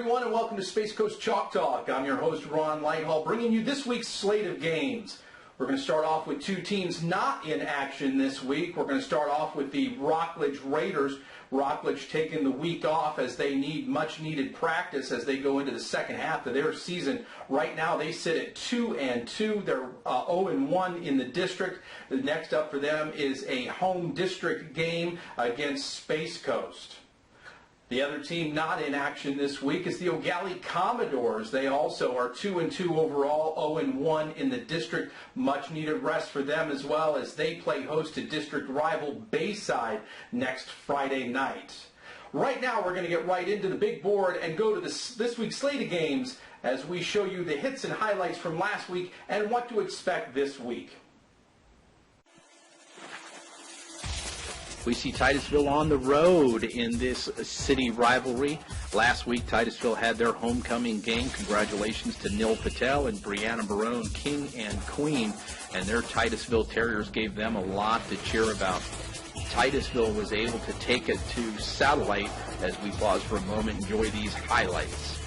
everyone, and welcome to Space Coast Chalk Talk. I'm your host, Ron Lighthall, bringing you this week's slate of games. We're going to start off with two teams not in action this week. We're going to start off with the Rockledge Raiders. Rockledge taking the week off as they need much-needed practice as they go into the second half of their season. Right now, they sit at 2-2. They're 0-1 in the district. The next up for them is a home district game against Space Coast. The other team not in action this week is the Ogallie Commodores. They also are 2-2 overall, 0-1 in the district. Much needed rest for them as well as they play host to district rival Bayside next Friday night. Right now we're going to get right into the big board and go to this week's slate of games as we show you the hits and highlights from last week and what to expect this week. We see Titusville on the road in this city rivalry. Last week, Titusville had their homecoming game. Congratulations to Nil Patel and Brianna Barone, king and queen. And their Titusville Terriers gave them a lot to cheer about. Titusville was able to take it to Satellite. As we pause for a moment, enjoy these highlights.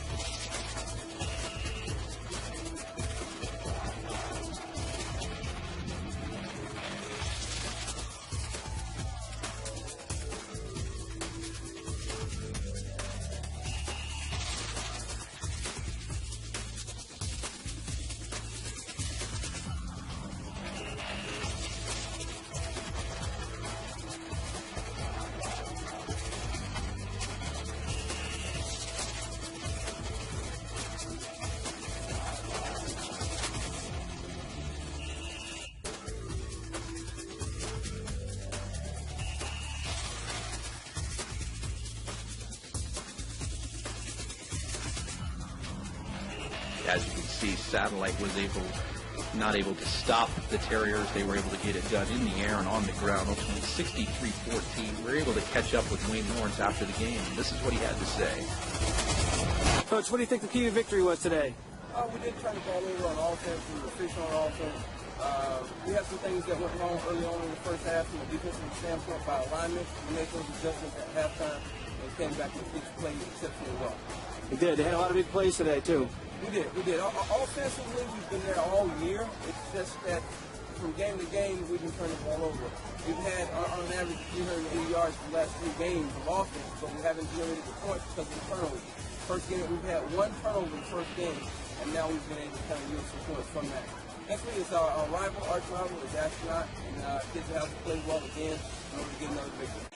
As you can see, Satellite was not able to stop the Terriers. They were able to get it done in the air and on the ground. Ultimately 63-14. We were able to catch up with Wayne Lawrence after the game. This is what he had to say. Coach, what do you think the key to victory was today? We did try to ball over on offense. We were efficient on offense. We had some things that went wrong early on in the first half from a defensive standpoint by alignment. We made those adjustments at halftime and came back and played exceptionally well. We did. They had a lot of big plays today, too. We did. Offensively, we've been there all year. It's just that from game to game, we've been turning the ball over. We've had, on average, 380 yards for the last 3 games of offense, but we haven't generated the points because of the turnovers. First game, we've had 1 turnover in the first game, and now we've been able to kind of yield some points from that. Next week is our arch rival is Astronaut, and kids will have to play well again in order to get another victory.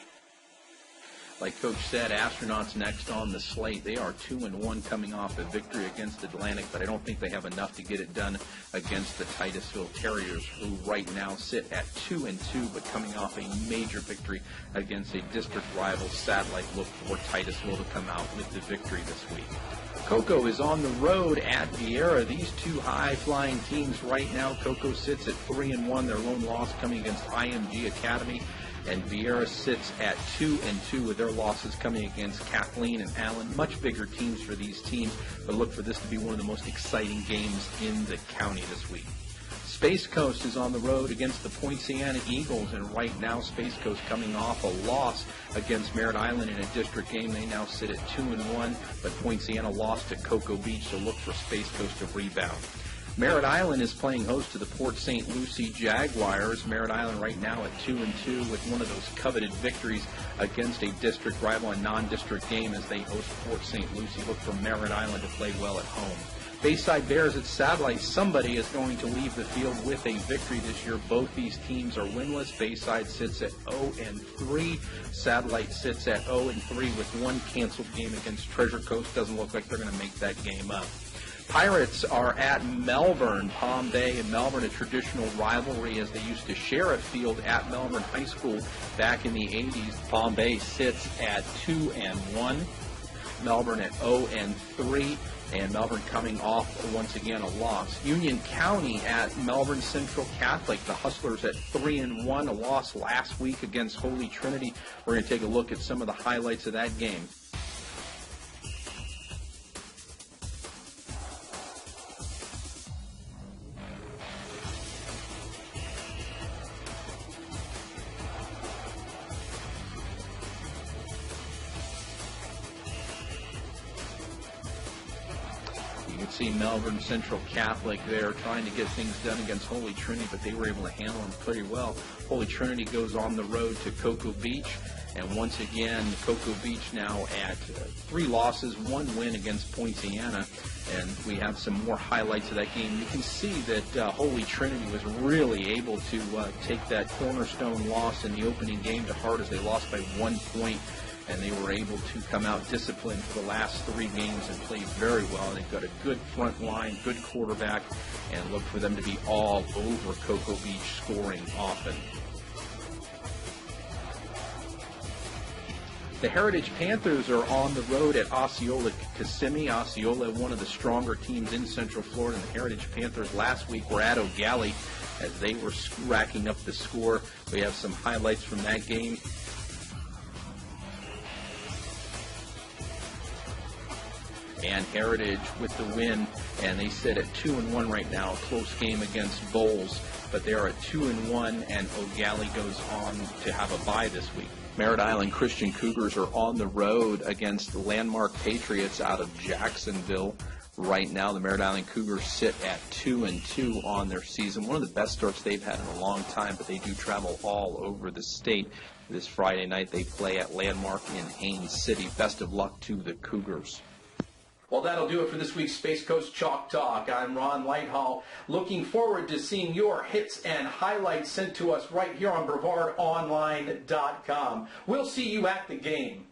Like Coach said, Astronauts next on the slate. They are 2-1 coming off a victory against Atlantic, but I don't think they have enough to get it done against the Titusville Terriers, who right now sit at 2-2, but coming off a major victory against a district rival. Satellite look for Titusville to come out with the victory this week. Cocoa is on the road at Vieira. These two high-flying teams right now. Cocoa sits at 3-1. Their lone loss coming against IMG Academy. And Vieira sits at 2-2 with their losses coming against Kathleen and Allen. Much bigger teams for these teams, but look for this to be one of the most exciting games in the county this week. Space Coast is on the road against the Poinciana Eagles, and right now Space Coast coming off a loss against Merritt Island in a district game. They now sit at 2-1, but Poinciana lost to Cocoa Beach, so look for Space Coast to rebound. Merritt Island is playing host to the Port St. Lucie Jaguars. Merritt Island right now at 2-2 with one of those coveted victories against a district rival, a non-district game as they host Port St. Lucie. Look for Merritt Island to play well at home. Bayside Bears at Satellite. Somebody is going to leave the field with a victory this year. Both these teams are winless. Bayside sits at 0-3. Satellite sits at 0-3 with one canceled game against Treasure Coast. Doesn't look like they're going to make that game up. Pirates are at Melbourne. Palm Bay and Melbourne, a traditional rivalry as they used to share a field at Melbourne High School back in the 80s. Palm Bay sits at 2-1. Melbourne at 0-3. And Melbourne coming off, once again, a loss. Union County at Melbourne Central Catholic. The Hustlers at 3-1, a loss last week against Holy Trinity. We're going to take a look at some of the highlights of that game. could see Melbourne Central Catholic there trying to get things done against Holy Trinity, but they were able to handle them pretty well. Holy Trinity goes on the road to Cocoa Beach, and once again, Cocoa Beach now at 3 losses, 1 win against Poinciana, and we have some more highlights of that game. You can see that Holy Trinity was really able to take that cornerstone loss in the opening game to heart as they lost by 1 point. And they were able to come out disciplined for the last 3 games and play very well. They've got a good front line, good quarterback, and look for them to be all over Cocoa Beach scoring often. The Heritage Panthers are on the road at Osceola Kissimmee. Osceola, one of the stronger teams in Central Florida. And the Heritage Panthers last week were at O'Galley as they were racking up the score. We have some highlights from that game. And Heritage with the win, and they sit at 2-1 right now. A close game against Bowles, but they are at 2-1, and O'Galley goes on to have a bye this week. Merritt Island Christian Cougars are on the road against the Landmark Patriots out of Jacksonville. Right now, the Merritt Island Cougars sit at 2-2 on their season. One of the best starts they've had in a long time, but they do travel all over the state. This Friday night, they play at Landmark in Haines City. Best of luck to the Cougars. Well, that'll do it for this week's Space Coast Chalk Talk. I'm Ron Lighthall. Looking forward to seeing your hits and highlights sent to us right here on Brevard-Online.com. We'll see you at the game.